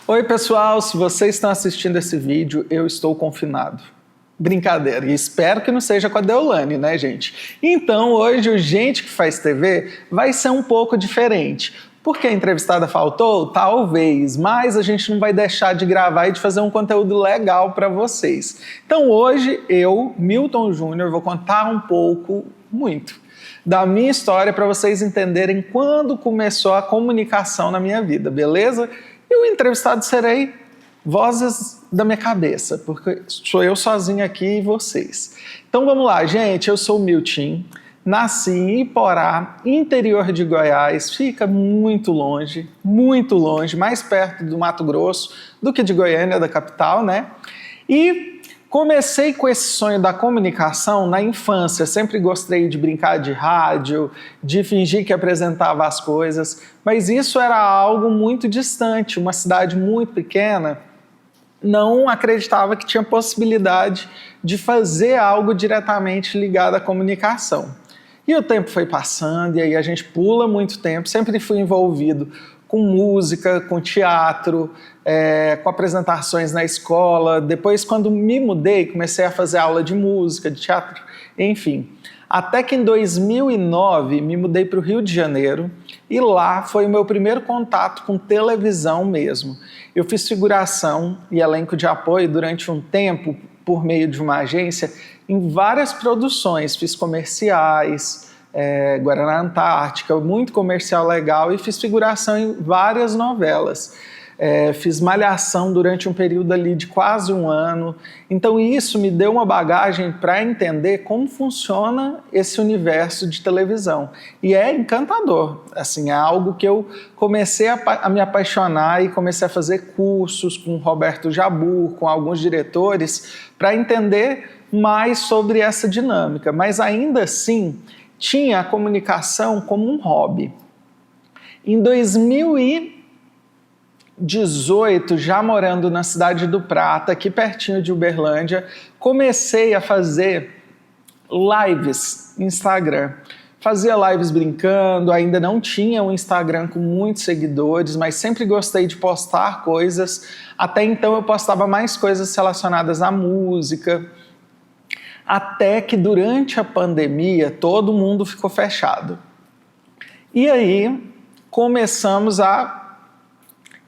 Oi pessoal, se vocês estão assistindo esse vídeo, eu estou confinado. Brincadeira, e espero que não seja com a Deolane, né gente? Então hoje o Gente que Faz TV vai ser um pouco diferente. Porque a entrevistada faltou? Talvez, mas a gente não vai deixar de gravar e de fazer um conteúdo legal para vocês. Então hoje eu, Milton Júnior, vou contar um pouco, muito, da minha história para vocês entenderem quando começou a comunicação na minha vida, beleza? E o entrevistado serei vozes da minha cabeça, porque sou eu sozinho aqui e vocês. Então vamos lá, gente, eu sou o Milton, nasci em Iporá, interior de Goiás, fica muito longe, mais perto do Mato Grosso do que de Goiânia, da capital, né? E comecei com esse sonho da comunicação na infância, sempre gostei de brincar de rádio, de fingir que apresentava as coisas, mas isso era algo muito distante, uma cidade muito pequena, não acreditava que tinha possibilidade de fazer algo diretamente ligado à comunicação. E o tempo foi passando, e aí a gente pula muito tempo, sempre fui envolvido com música, com teatro, com apresentações na escola. Depois, quando me mudei, comecei a fazer aula de música, de teatro, enfim. Até que em 2009 me mudei para o Rio de Janeiro e lá foi o meu primeiro contato com televisão mesmo. Eu fiz figuração e elenco de apoio durante um tempo por meio de uma agência em várias produções, fiz comerciais, Guaraná Antártica, muito comercial legal e fiz figuração em várias novelas. Fiz malhação durante um período ali de quase um ano, então isso me deu uma bagagem para entender como funciona esse universo de televisão. E é encantador, assim, é algo que eu comecei a me apaixonar e comecei a fazer cursos com o Roberto Jabur, com alguns diretores, para entender mais sobre essa dinâmica, mas ainda assim tinha a comunicação como um hobby. Em 2018, já morando na cidade do Prata, aqui pertinho de Uberlândia, comecei a fazer lives no Instagram. Fazia lives brincando, ainda não tinha um Instagram com muitos seguidores, mas sempre gostei de postar coisas. Até então eu postava mais coisas relacionadas à música, até que durante a pandemia todo mundo ficou fechado. E aí começamos a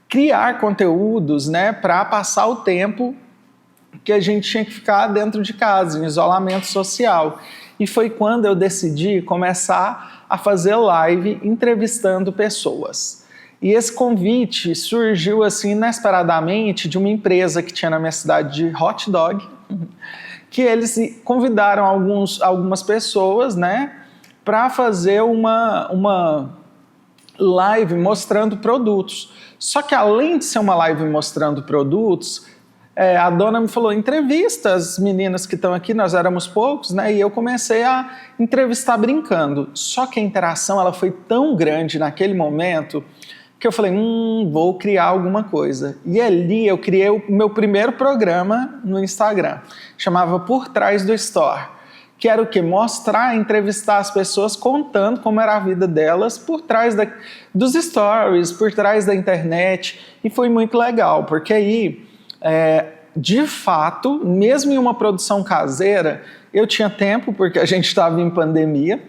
criar conteúdos, né, para passar o tempo que a gente tinha que ficar dentro de casa, em isolamento social. E foi quando eu decidi começar a fazer live entrevistando pessoas. E esse convite surgiu assim inesperadamente de uma empresa que tinha na minha cidade de hot dog, que eles convidaram algumas pessoas, né, para fazer uma live mostrando produtos. Só que além de ser uma live mostrando produtos, a dona me falou, entrevista as meninas que estão aqui, nós éramos poucos, né, e eu comecei a entrevistar brincando. Só que a interação ela foi tão grande naquele momento que eu falei, vou criar alguma coisa. E ali eu criei o meu primeiro programa no Instagram, chamava Por Trás do Store, que era o quê? Mostrar, entrevistar as pessoas contando como era a vida delas por trás dos stories, por trás da internet, e foi muito legal, porque aí, de fato, mesmo em uma produção caseira, eu tinha tempo, porque a gente estava em pandemia,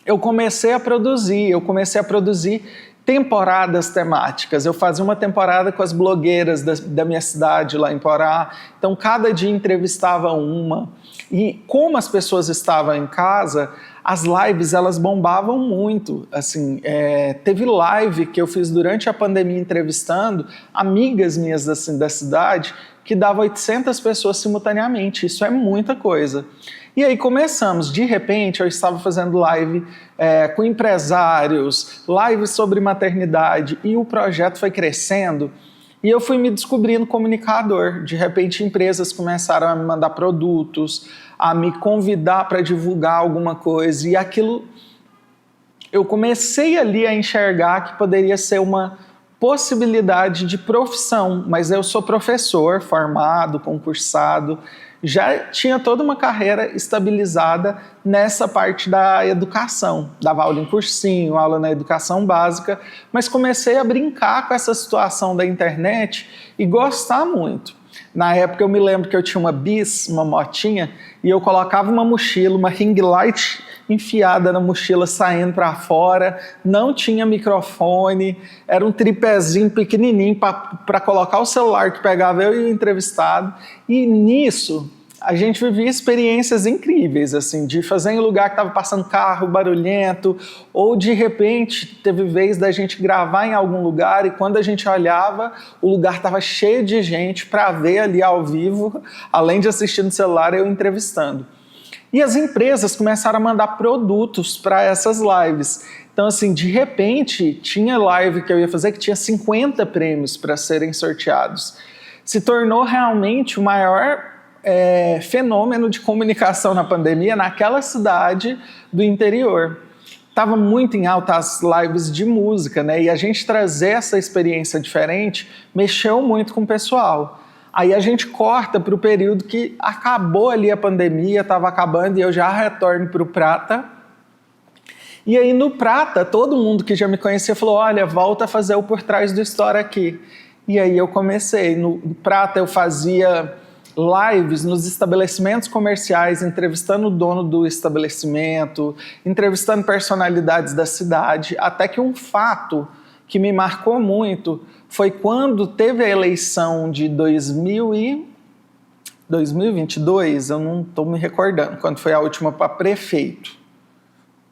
eu comecei a produzir temporadas temáticas. Eu fazia uma temporada com as blogueiras da minha cidade lá em Porá, então cada dia entrevistava uma, e como as pessoas estavam em casa, as lives elas bombavam muito, assim, teve live que eu fiz durante a pandemia entrevistando amigas minhas assim, da cidade, que dava 800 pessoas simultaneamente, isso é muita coisa. E aí começamos, de repente eu estava fazendo live com empresários, live sobre maternidade, e o projeto foi crescendo e eu fui me descobrindo comunicador. De repente empresas começaram a me mandar produtos, a me convidar para divulgar alguma coisa, e aquilo eu comecei ali a enxergar que poderia ser uma possibilidade de profissão, mas eu sou professor formado, concursado, já tinha toda uma carreira estabilizada nessa parte da educação. Dava aula em cursinho, aula na educação básica, mas comecei a brincar com essa situação da internet e gostar muito. Na época eu me lembro que eu tinha uma Bis, uma motinha, e eu colocava uma mochila, uma ring light enfiada na mochila, saindo para fora, não tinha microfone, era um tripézinho pequenininho para colocar o celular que pegava eu e o entrevistado, e nisso a gente vivia experiências incríveis, assim, de fazer em lugar que estava passando carro barulhento, ou de repente teve vez da gente gravar em algum lugar e quando a gente olhava, o lugar estava cheio de gente para ver ali ao vivo, além de assistir no celular, eu entrevistando. E as empresas começaram a mandar produtos para essas lives. Então, assim, de repente, tinha live que eu ia fazer que tinha 50 prêmios para serem sorteados. Se tornou realmente o maior fenômeno de comunicação na pandemia naquela cidade do interior. Estava muito em alta as lives de música, né? E a gente trazer essa experiência diferente mexeu muito com o pessoal. Aí a gente corta para o período que acabou ali a pandemia, estava acabando e eu já retorno para o Prata. E aí no Prata, todo mundo que já me conhecia falou, olha, volta a fazer o Por Trás do História aqui. E aí eu comecei. No Prata eu fazia lives nos estabelecimentos comerciais, entrevistando o dono do estabelecimento, entrevistando personalidades da cidade, até que um fato que me marcou muito foi quando teve a eleição de 2022, eu não estou me recordando, quando foi a última para prefeito.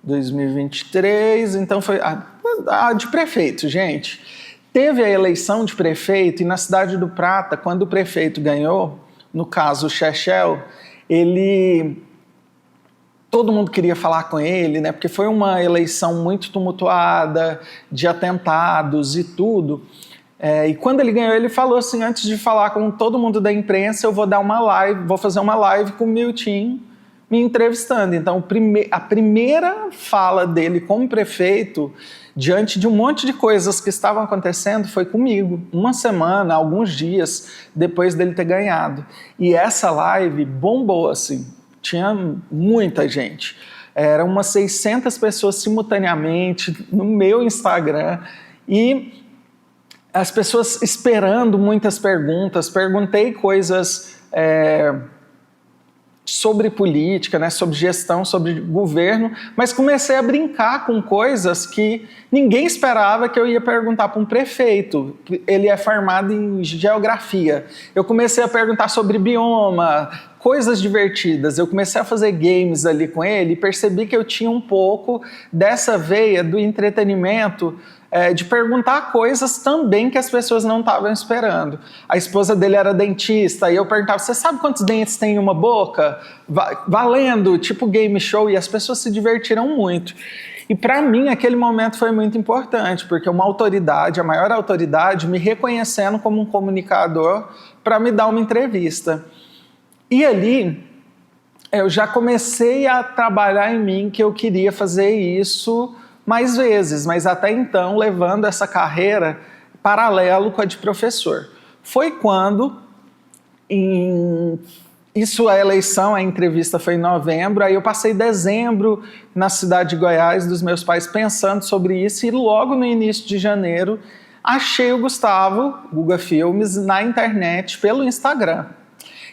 2023, então foi a de prefeito, gente. Teve a eleição de prefeito e na cidade do Prata, quando o prefeito ganhou, no caso o Chechel, todo mundo queria falar com ele, né? Porque foi uma eleição muito tumultuada, de atentados e tudo. E quando ele ganhou, ele falou assim, antes de falar com todo mundo da imprensa, eu vou fazer uma live com o Milton me entrevistando. Então, a primeira fala dele como prefeito, diante de um monte de coisas que estavam acontecendo, foi comigo. Uma semana, alguns dias depois dele ter ganhado. E essa live bombou, assim. Tinha muita gente. Eram umas 600 pessoas simultaneamente no meu Instagram. E as pessoas esperando muitas perguntas. Perguntei coisas sobre política, né, sobre gestão, sobre governo, mas comecei a brincar com coisas que ninguém esperava que eu ia perguntar para um prefeito. Ele é formado em geografia. Eu comecei a perguntar sobre bioma, coisas divertidas. Eu comecei a fazer games ali com ele e percebi que eu tinha um pouco dessa veia do entretenimento, de perguntar coisas também que as pessoas não estavam esperando. A esposa dele era dentista e eu perguntava, você sabe quantos dentes tem em uma boca? Valendo, tipo game show, e as pessoas se divertiram muito. E para mim aquele momento foi muito importante, porque uma autoridade, a maior autoridade, me reconhecendo como um comunicador para me dar uma entrevista. E ali eu já comecei a trabalhar em mim que eu queria fazer isso mais vezes, mas até então levando essa carreira paralelo com a de professor. Foi quando, a eleição, a entrevista foi em novembro, aí eu passei dezembro na cidade de Goiás, dos meus pais, pensando sobre isso, e logo no início de janeiro achei o Gustavo, Guga Filmes, na internet, pelo Instagram.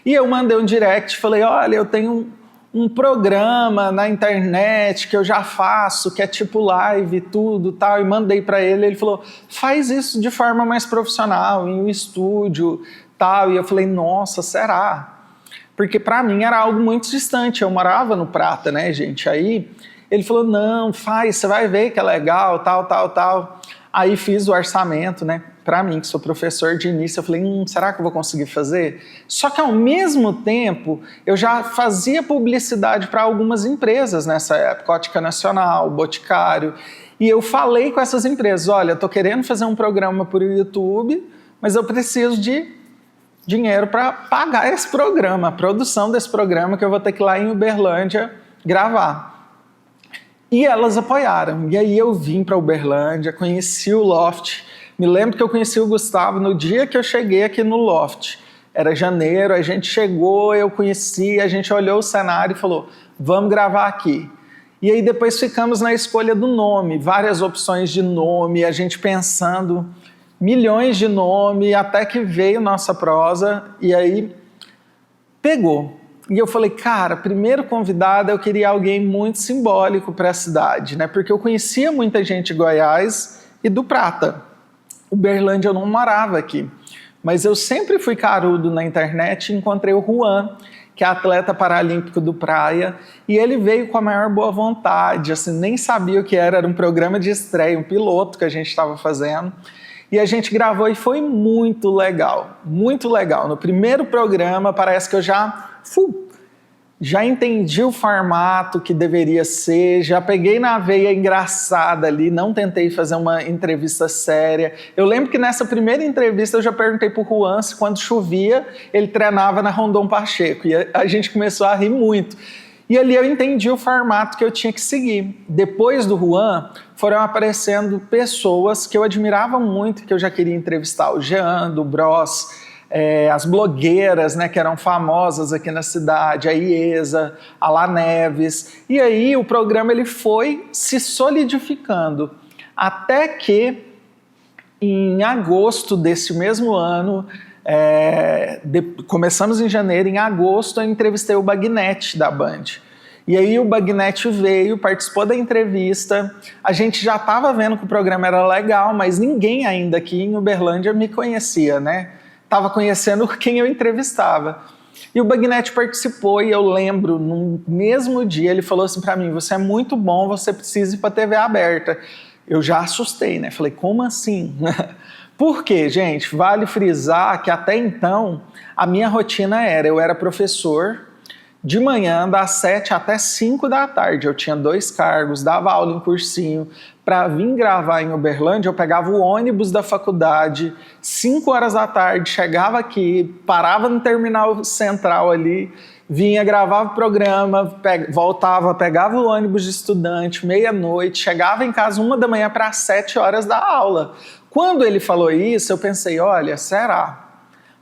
E eu mandei um direct, falei, olha, eu tenho um programa na internet que eu já faço, que é tipo live, tudo, tal, e mandei para ele, ele falou, faz isso de forma mais profissional, em um estúdio, tal, e eu falei, nossa, será? Porque para mim era algo muito distante, eu morava no Prata, né, gente, aí ele falou, não, faz, você vai ver que é legal, tal, tal, tal, aí fiz o orçamento, né, para mim, que sou professor de início, eu falei, será que eu vou conseguir fazer? Só que ao mesmo tempo, eu já fazia publicidade para algumas empresas nessa época, Ótica Nacional, Boticário, e eu falei com essas empresas, olha, estou querendo fazer um programa por YouTube, mas eu preciso de dinheiro para pagar esse programa, a produção desse programa, que eu vou ter que ir lá em Uberlândia gravar. E elas apoiaram, e aí eu vim para Uberlândia, conheci o Loft. Me lembro que eu conheci o Gustavo no dia que eu cheguei aqui no Loft. Era janeiro, a gente chegou, eu conheci, a gente olhou o cenário e falou, vamos gravar aqui. E aí depois ficamos na escolha do nome, várias opções de nome, a gente pensando milhões de nomes, até que veio nossa prosa e aí pegou. E eu falei, cara, primeiro convidado eu queria alguém muito simbólico para a cidade, né? Porque eu conhecia muita gente de Goiás e do Prata. Uberlândia eu não morava aqui, mas eu sempre fui carudo na internet e encontrei o Juan, que é atleta paralímpico do Praia, e ele veio com a maior boa vontade, assim, nem sabia o que era um programa de estreia, um piloto que a gente estava fazendo, e a gente gravou e foi muito legal, muito legal. No primeiro programa parece que eu já entendi o formato que deveria ser, já peguei na veia engraçada ali, não tentei fazer uma entrevista séria. Eu lembro que nessa primeira entrevista eu já perguntei pro Juan se quando chovia ele treinava na Rondon Pacheco, e a gente começou a rir muito. E ali eu entendi o formato que eu tinha que seguir. Depois do Juan, foram aparecendo pessoas que eu admirava muito, que eu já queria entrevistar, o Jean, do Bros, as blogueiras, né, que eram famosas aqui na cidade, a Iesa, a Lá Neves. E aí o programa ele foi se solidificando, até que em agosto desse mesmo ano, começamos em janeiro, em agosto eu entrevistei o Bagnetti da Band. E aí o Bagnetti veio, participou da entrevista, a gente já estava vendo que o programa era legal, mas ninguém ainda aqui em Uberlândia me conhecia, né? Estava conhecendo quem eu entrevistava. E o Bagnetti participou e eu lembro, no mesmo dia, ele falou assim para mim, você é muito bom, você precisa ir para a TV aberta. Eu já assustei, né? Falei, como assim? Por quê, gente? Vale frisar que até então a minha rotina eu era professor de manhã das 7 até 5 da tarde. Eu tinha 2 cargos, dava aula em cursinho. Para vir gravar em Uberlândia, eu pegava o ônibus da faculdade, 5 horas da tarde, chegava aqui, parava no terminal central ali, vinha, gravava o programa, voltava, pegava o ônibus de estudante, meia-noite, chegava em casa 1 da manhã para as 7 horas da aula. Quando ele falou isso, eu pensei, olha, será?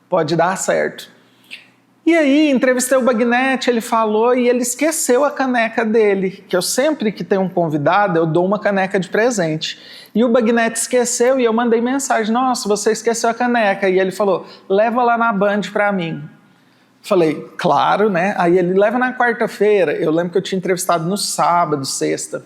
Pode dar certo. E aí, entrevistei o Bagnetti, ele falou e ele esqueceu a caneca dele, que eu sempre que tenho um convidado, eu dou uma caneca de presente. E o Bagnetti esqueceu e eu mandei mensagem, nossa, você esqueceu a caneca. E ele falou, leva lá na Band para mim. Falei, claro, né? Aí ele leva na quarta-feira, eu lembro que eu tinha entrevistado no sábado, sexta.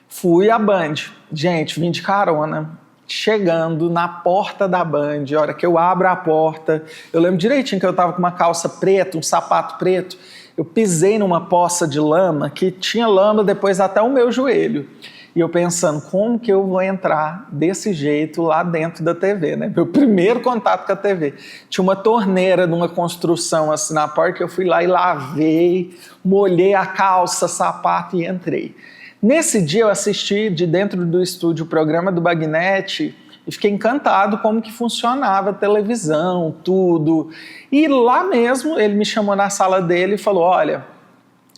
Fui à Band, gente, vim de carona. Chegando na porta da Band, a hora que eu abro a porta, eu lembro direitinho que eu estava com uma calça preta, um sapato preto, eu pisei numa poça de lama que tinha lama depois até o meu joelho. E eu pensando, como que eu vou entrar desse jeito lá dentro da TV, né? Meu primeiro contato com a TV. Tinha uma torneira de uma construção assim na porta, que eu fui lá e lavei, molhei a calça, sapato e entrei. Nesse dia eu assisti de dentro do estúdio o programa do Bagnetti e fiquei encantado como que funcionava a televisão, tudo. E lá mesmo ele me chamou na sala dele e falou, olha,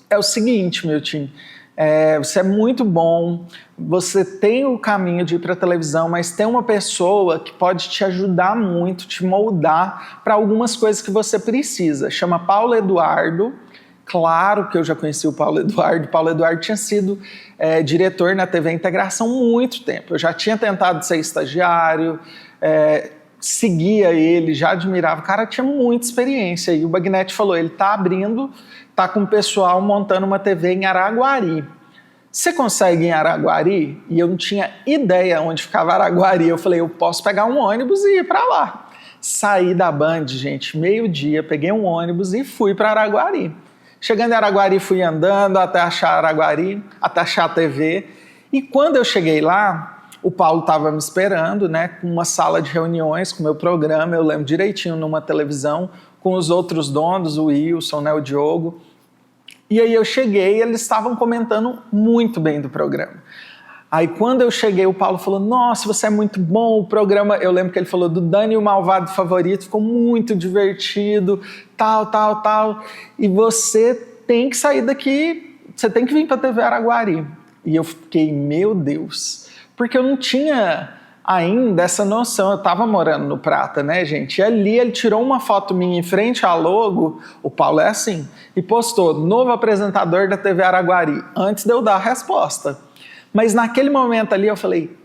é o seguinte, meu time, você é muito bom, você tem o caminho de ir para a televisão, mas tem uma pessoa que pode te ajudar muito, te moldar para algumas coisas que você precisa. Chama Paulo Eduardo. Claro que eu já conheci o Paulo Eduardo. Paulo Eduardo tinha sido diretor na TV Integração há muito tempo. Eu já tinha tentado ser estagiário, seguia ele, já admirava. O cara tinha muita experiência. E o Bagnetti falou, ele está abrindo, está com o pessoal montando uma TV em Araguari. Você consegue em Araguari? E eu não tinha ideia onde ficava Araguari. Eu falei, eu posso pegar um ônibus e ir para lá. Saí da Band, gente, meio-dia, peguei um ônibus e fui para Araguari. Chegando em Araguari, fui andando até achar Araguari, até achar a TV. E quando eu cheguei lá, o Paulo estava me esperando, né, com uma sala de reuniões, com o meu programa, eu lembro direitinho, numa televisão, com os outros donos, o Wilson, né, o Diogo. E aí eu cheguei e eles estavam comentando muito bem do programa. Aí quando eu cheguei, o Paulo falou, nossa, você é muito bom, o programa, eu lembro que ele falou do Dani o Malvado Favorito, ficou muito divertido, tal, e você tem que sair daqui, você tem que vir para a TV Araguari. E eu fiquei, meu Deus, porque eu não tinha ainda essa noção, eu estava morando no Prata, né, gente? E ali ele tirou uma foto minha em frente à logo, o Paulo é assim, e postou, novo apresentador da TV Araguari, antes de eu dar a resposta. Mas naquele momento ali eu falei,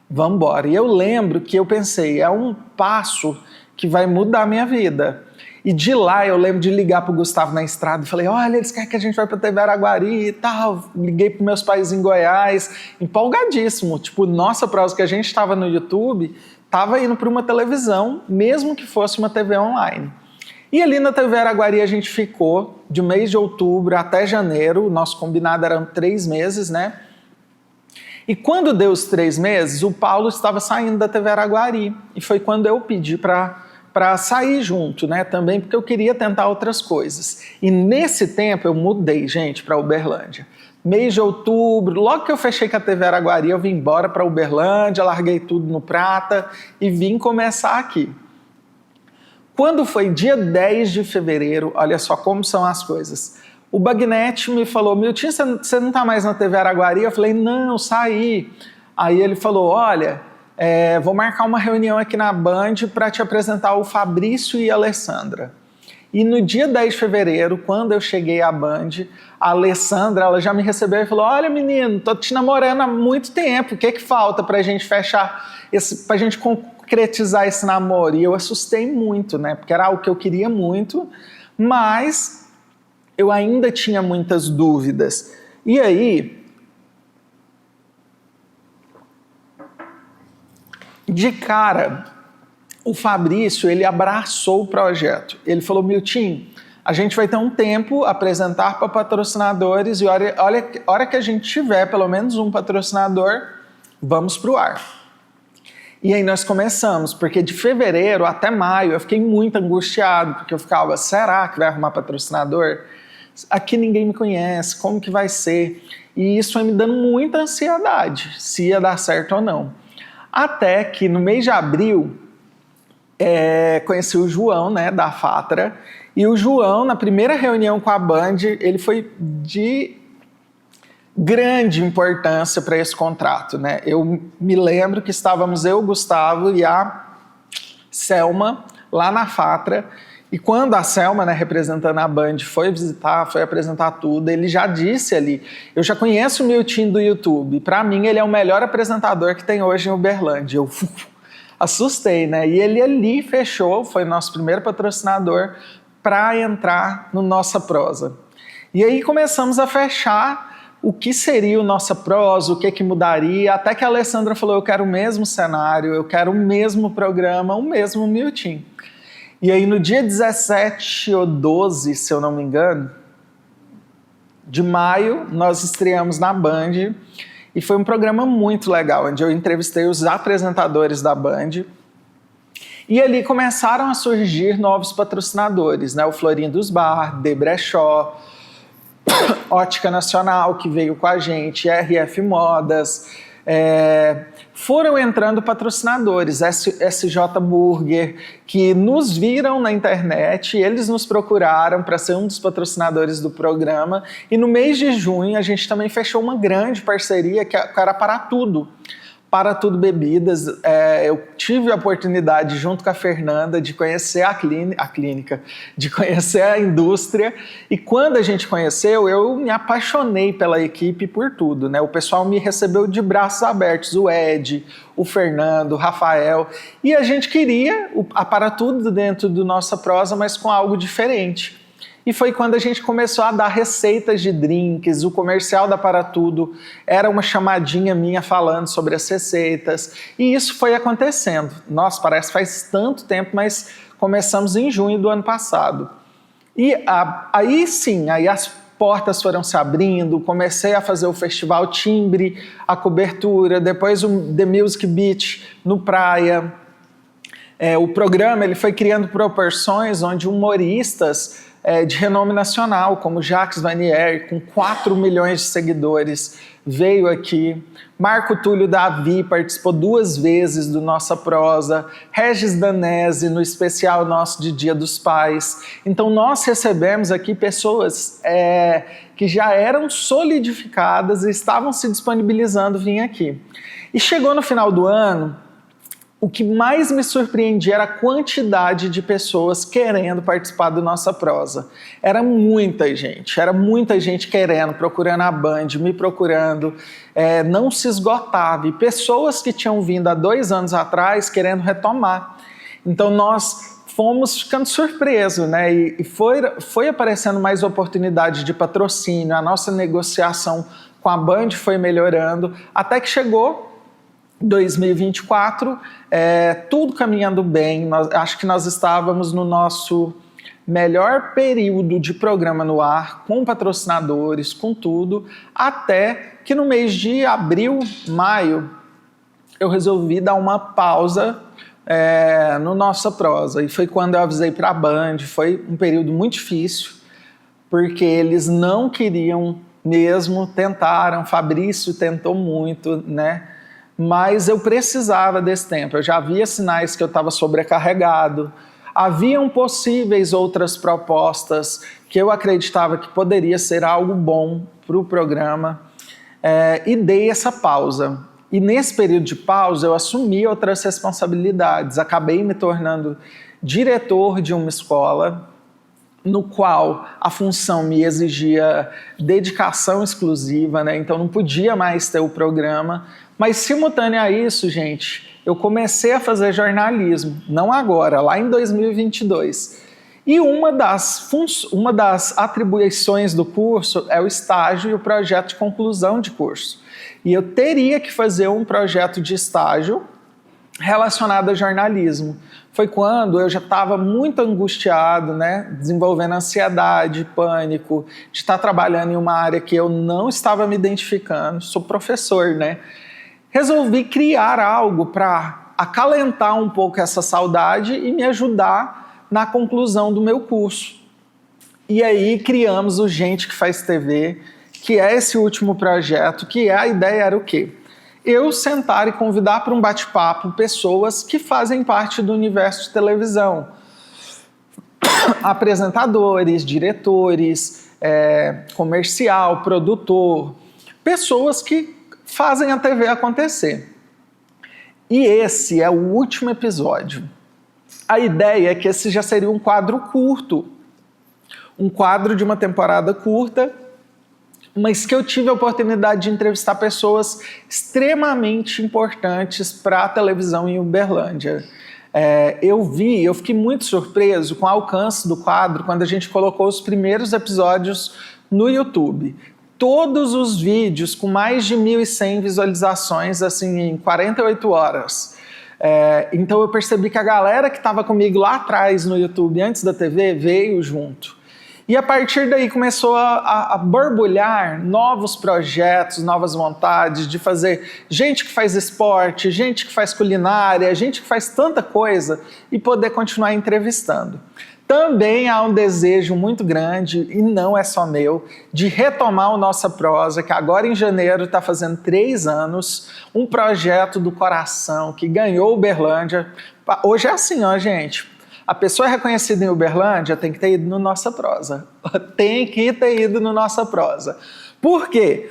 vamos embora. E eu lembro que eu pensei, é um passo que vai mudar a minha vida. E de lá eu lembro de ligar pro Gustavo na estrada e falei, olha, eles querem que a gente vá pra TV Araguari e tal. Liguei pros meus pais em Goiás, empolgadíssimo. Tipo, nossa prosa que a gente estava no YouTube, estava indo para uma televisão, mesmo que fosse uma TV online. E ali na TV Araguari a gente ficou de mês de outubro até janeiro, o nosso combinado eram 3 meses, né? E quando deu os 3 meses, o Paulo estava saindo da TV Araguari. E foi quando eu pedi para sair junto, né? Também porque eu queria tentar outras coisas. E nesse tempo eu mudei, gente, para Uberlândia. Mês de outubro, logo que eu fechei com a TV Araguari, eu vim embora para Uberlândia, larguei tudo no Prata e vim começar aqui. Quando foi dia 10 de fevereiro, olha só como são as coisas. O Bagnete me falou, Milton, você não está mais na TV Araguari? Eu falei, não, saí. Aí ele falou, olha, vou marcar uma reunião aqui na Band para te apresentar o Fabrício e a Alessandra. E no dia 10 de fevereiro, quando eu cheguei à Band, a Alessandra, ela já me recebeu e falou, olha menino, tô te namorando há muito tempo, o que falta para a gente fechar, para a gente concretizar esse namoro? E eu assustei muito, né, porque era algo que eu queria muito, mas eu ainda tinha muitas dúvidas. E aí, de cara, o Fabrício, ele abraçou o projeto. Ele falou, Milton, a gente vai ter um tempo a apresentar para patrocinadores e hora que a gente tiver pelo menos um patrocinador, vamos para o ar. E aí nós começamos, porque de fevereiro até maio eu fiquei muito angustiado, porque eu ficava, será que vai arrumar patrocinador? Aqui ninguém me conhece, como que vai ser? E isso foi me dando muita ansiedade, se ia dar certo ou não. Até que no mês de abril, conheci o João, né, da Fatra, e o João, na primeira reunião com a Band, ele foi de grande importância para esse contrato, né? Eu me lembro que estávamos eu, o Gustavo e a Selma lá na Fatra, e quando a Selma, né, representando a Band, foi visitar, foi apresentar tudo, ele já disse ali, eu já conheço o Milton do YouTube, para mim ele é o melhor apresentador que tem hoje em Uberlândia. Eu assustei, né? E ele ali fechou, foi nosso primeiro patrocinador para entrar no Nossa Prosa. E aí começamos a fechar o que seria o Nossa Prosa, o que mudaria, até que a Alessandra falou, eu quero o mesmo cenário, eu quero o mesmo programa, o mesmo Milton. E aí no dia 17 ou 12, se eu não me engano, de maio, nós estreamos na Band e foi um programa muito legal, onde eu entrevistei os apresentadores da Band e ali começaram a surgir novos patrocinadores, né? O Florindos Bar, Debrechó, Ótica Nacional, que veio com a gente, RF Modas, foram entrando patrocinadores, SJ Burger, que nos viram na internet, eles nos procuraram para ser um dos patrocinadores do programa, e no mês de junho a gente também fechou uma grande parceria que era Para Tudo Bebidas. Eu tive a oportunidade, junto com a Fernanda, de conhecer a clínica, de conhecer a indústria, e quando a gente conheceu, eu me apaixonei pela equipe por tudo, né? O pessoal me recebeu de braços abertos, o Ed, o Fernando, o Rafael, e a gente queria a Para Tudo dentro do Nossa Prosa, mas com algo diferente. E foi quando a gente começou a dar receitas de drinks, o comercial da Para Tudo era uma chamadinha minha falando sobre as receitas, e isso foi acontecendo. Nossa, parece que faz tanto tempo, mas começamos em junho do ano passado. E aí sim, aí as portas foram se abrindo, comecei a fazer o Festival Timbre, a cobertura, depois o The Music Beach no Praia. O programa ele foi criando proporções onde humoristas de renome nacional, como Jacques Vanier, com 4 milhões de seguidores, veio aqui. Marco Túlio Davi participou 2 vezes do Nossa Prosa, Regis Danese no especial nosso de Dia dos Pais. Então nós recebemos aqui pessoas que já eram solidificadas e estavam se disponibilizando a vir aqui. E chegou no final do ano, o que mais me surpreendia era a quantidade de pessoas querendo participar do Nossa Prosa. Era muita gente querendo, procurando a Band, me procurando, não se esgotava. E pessoas que tinham vindo há 2 anos atrás querendo retomar. Então nós fomos ficando surpresos, né? E foi aparecendo mais oportunidade de patrocínio, a nossa negociação com a Band foi melhorando, até que chegou 2024, tudo caminhando bem. Acho que nós estávamos no nosso melhor período de programa no ar, com patrocinadores, com tudo, até que no mês de abril, maio, eu resolvi dar uma pausa no Nossa Prosa. E foi quando eu avisei para a Band. Foi um período muito difícil, porque eles não queriam mesmo, tentaram, Fabrício tentou muito, né? Mas eu precisava desse tempo, eu já havia sinais que eu estava sobrecarregado, haviam possíveis outras propostas que eu acreditava que poderia ser algo bom para o programa, e dei essa pausa. E nesse período de pausa eu assumi outras responsabilidades, acabei me tornando diretor de uma escola, no qual a função me exigia dedicação exclusiva, né? Então não podia mais ter o programa. Mas simultâneo a isso, gente, eu comecei a fazer jornalismo, não agora, lá em 2022. E uma das atribuições do curso é o estágio e o projeto de conclusão de curso. E eu teria que fazer um projeto de estágio relacionado a jornalismo. Foi quando eu já estava muito angustiado, né, desenvolvendo ansiedade, pânico, de estar trabalhando em uma área que eu não estava me identificando. Sou professor, né? Resolvi criar algo para acalentar um pouco essa saudade e me ajudar na conclusão do meu curso. E aí criamos o Gente que Faz TV, que é esse último projeto, que a ideia era o quê? Eu sentar e convidar para um bate-papo pessoas que fazem parte do universo de televisão. Apresentadores, diretores, comercial, produtor, pessoas que fazem a TV acontecer. E esse é o último episódio. A ideia é que esse já seria um quadro curto, um quadro de uma temporada curta, mas que eu tive a oportunidade de entrevistar pessoas extremamente importantes para a televisão em Uberlândia. Eu fiquei muito surpreso com o alcance do quadro quando a gente colocou os primeiros episódios no YouTube. Todos os vídeos com mais de 1.100 visualizações, assim, em 48 horas. Então eu percebi que a galera que estava comigo lá atrás no YouTube, antes da TV, veio junto. E a partir daí começou a borbulhar novos projetos, novas vontades de fazer gente que faz esporte, gente que faz culinária, gente que faz tanta coisa e poder continuar entrevistando. Também há um desejo muito grande, e não é só meu, de retomar o Nossa Prosa, que agora em janeiro está fazendo 3 anos, um projeto do coração que ganhou Uberlândia. Hoje é assim, ó, gente. A pessoa é reconhecida em Uberlândia tem que ter ido no Nossa Prosa. Tem que ter ido no Nossa Prosa. Por quê?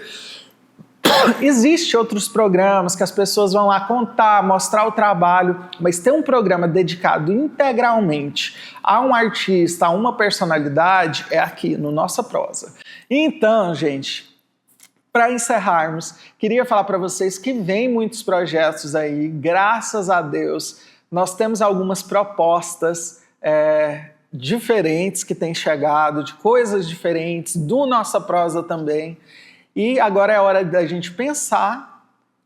Existem outros programas que as pessoas vão lá contar, mostrar o trabalho, mas ter um programa dedicado integralmente a um artista, a uma personalidade, é aqui no Nossa Prosa. Então, gente, para encerrarmos, queria falar para vocês que vem muitos projetos aí, graças a Deus. Nós temos algumas propostas diferentes que têm chegado, de coisas diferentes, do Nossa Prosa também. E agora é hora da gente pensar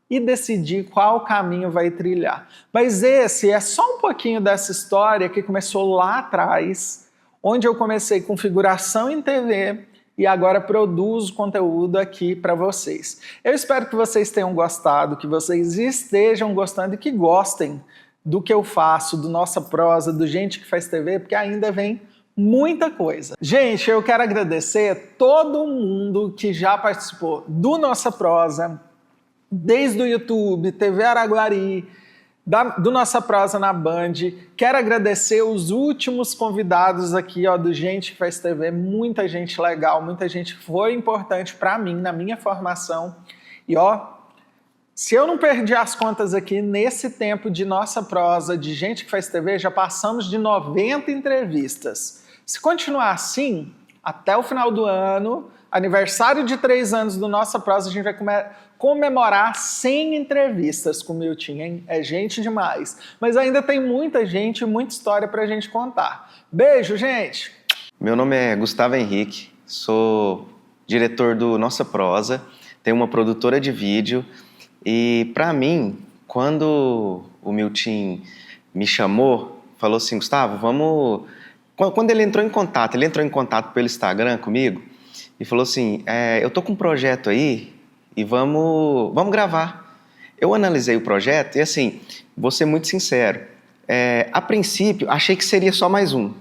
e decidir qual caminho vai trilhar. Mas esse é só um pouquinho dessa história que começou lá atrás, onde eu comecei com figuração em TV e agora produzo conteúdo aqui para vocês. Eu espero que vocês tenham gostado, que vocês estejam gostando e que gostem do que eu faço, do Nossa Prosa, do Gente que Faz TV, porque ainda vem Muita coisa. Gente, eu quero agradecer todo mundo que já participou do Nossa Prosa, desde o YouTube, TV Araguari, do Nossa Prosa na Band. Quero agradecer os últimos convidados aqui, ó, do Gente que Faz TV. Muita gente legal, muita gente que foi importante para mim, na minha formação. E ó, se eu não perdi as contas aqui, nesse tempo de Nossa Prosa, de Gente que Faz TV, já passamos de 90 entrevistas. Se continuar assim, até o final do ano, aniversário de 3 anos do Nossa Prosa, a gente vai comemorar 100 entrevistas com o Milton, hein? É gente demais. Mas ainda tem muita gente e muita história pra gente contar. Beijo, gente! Meu nome é Gustavo Henrique, sou diretor do Nossa Prosa, tenho uma produtora de vídeo. E para mim, quando o Milton me chamou, falou assim, Gustavo, vamos... Quando ele entrou em contato pelo Instagram comigo e falou assim, eu tô com um projeto aí e vamos gravar. Eu analisei o projeto e assim, vou ser muito sincero, a princípio achei que seria só mais um,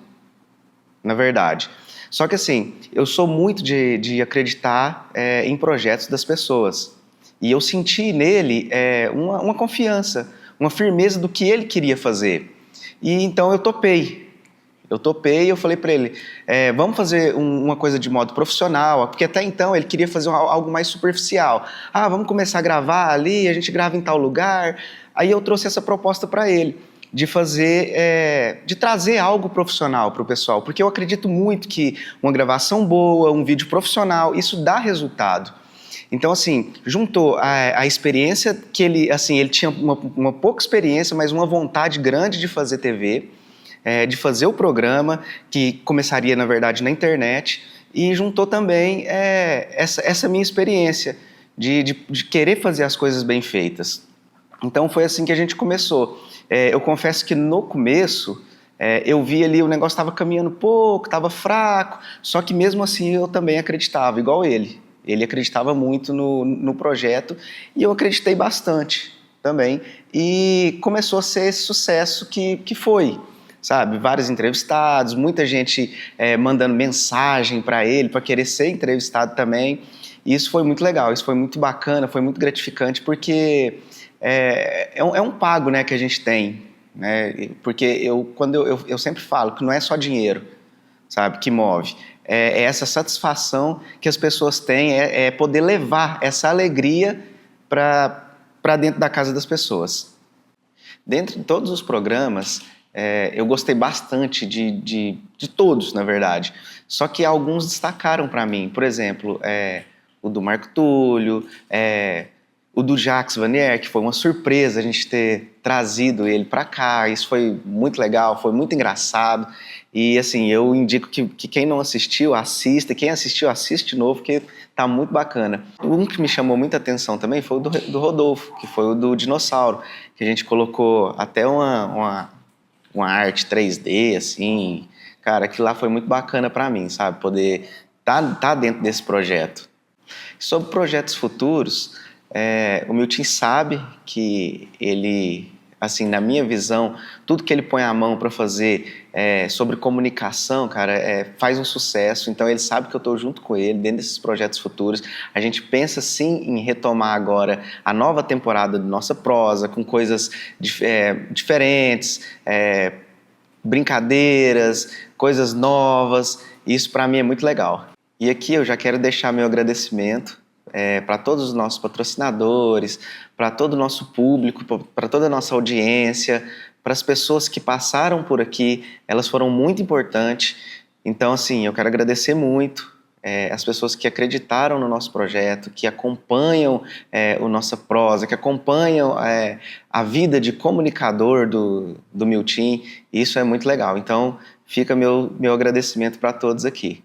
na verdade. Só que assim, eu sou muito de acreditar em projetos das pessoas. E eu senti nele uma confiança, uma firmeza do que ele queria fazer. E então eu topei. Eu falei para ele, vamos fazer uma coisa de modo profissional, porque até então ele queria fazer algo mais superficial. Ah, vamos começar a gravar ali, a gente grava em tal lugar. Aí eu trouxe essa proposta para ele, de trazer algo profissional para o pessoal, porque eu acredito muito que uma gravação boa, um vídeo profissional, isso dá resultado. Então, assim, juntou a experiência que ele tinha uma pouca experiência, mas uma vontade grande de fazer TV, de fazer o programa, que começaria, na verdade, na internet, e juntou também essa minha experiência de querer fazer as coisas bem feitas. Então, foi assim que a gente começou. Eu confesso que no começo, eu vi ali o negócio estava caminhando pouco, estava fraco, só que mesmo assim eu também acreditava, igual ele. Ele acreditava muito no projeto e eu acreditei bastante também. E começou a ser esse sucesso que foi, sabe? Vários entrevistados, muita gente mandando mensagem para ele, para querer ser entrevistado também. E isso foi muito legal, isso foi muito bacana, foi muito gratificante, porque é um pago, né, que a gente tem. Né? Porque eu sempre falo que não é só dinheiro, sabe, que move. É essa satisfação que as pessoas têm, poder levar essa alegria para dentro da casa das pessoas. Dentro de todos os programas, eu gostei bastante de todos, na verdade. Só que alguns destacaram para mim. Por exemplo, o do Marco Túlio, o do Jacques Vanier, que foi uma surpresa a gente ter trazido ele para cá. Isso foi muito legal, foi muito engraçado. E assim, eu indico que quem não assistiu, assista. Quem assistiu, assiste de novo, porque tá muito bacana. Um que me chamou muita atenção também foi o do Rodolfo, que foi o do dinossauro, que a gente colocou até uma arte 3D, assim. Cara, aquilo lá foi muito bacana para mim, sabe? Poder tá dentro desse projeto. Sobre projetos futuros, o Milton sabe que ele, assim, na minha visão, tudo que ele põe a mão para fazer sobre comunicação, cara, faz um sucesso. Então ele sabe que eu estou junto com ele dentro desses projetos futuros. A gente pensa sim em retomar agora a nova temporada do Nossa Prosa, com coisas diferentes, brincadeiras, coisas novas. Isso para mim é muito legal. E aqui eu já quero deixar meu agradecimento para todos os nossos patrocinadores, para todo o nosso público, para toda a nossa audiência, para as pessoas que passaram por aqui, elas foram muito importantes. Então, assim, eu quero agradecer muito as pessoas que acreditaram no nosso projeto, que acompanham o Nossa Prosa, que acompanham a vida de comunicador do Milton. Isso é muito legal. Então, fica meu agradecimento para todos aqui.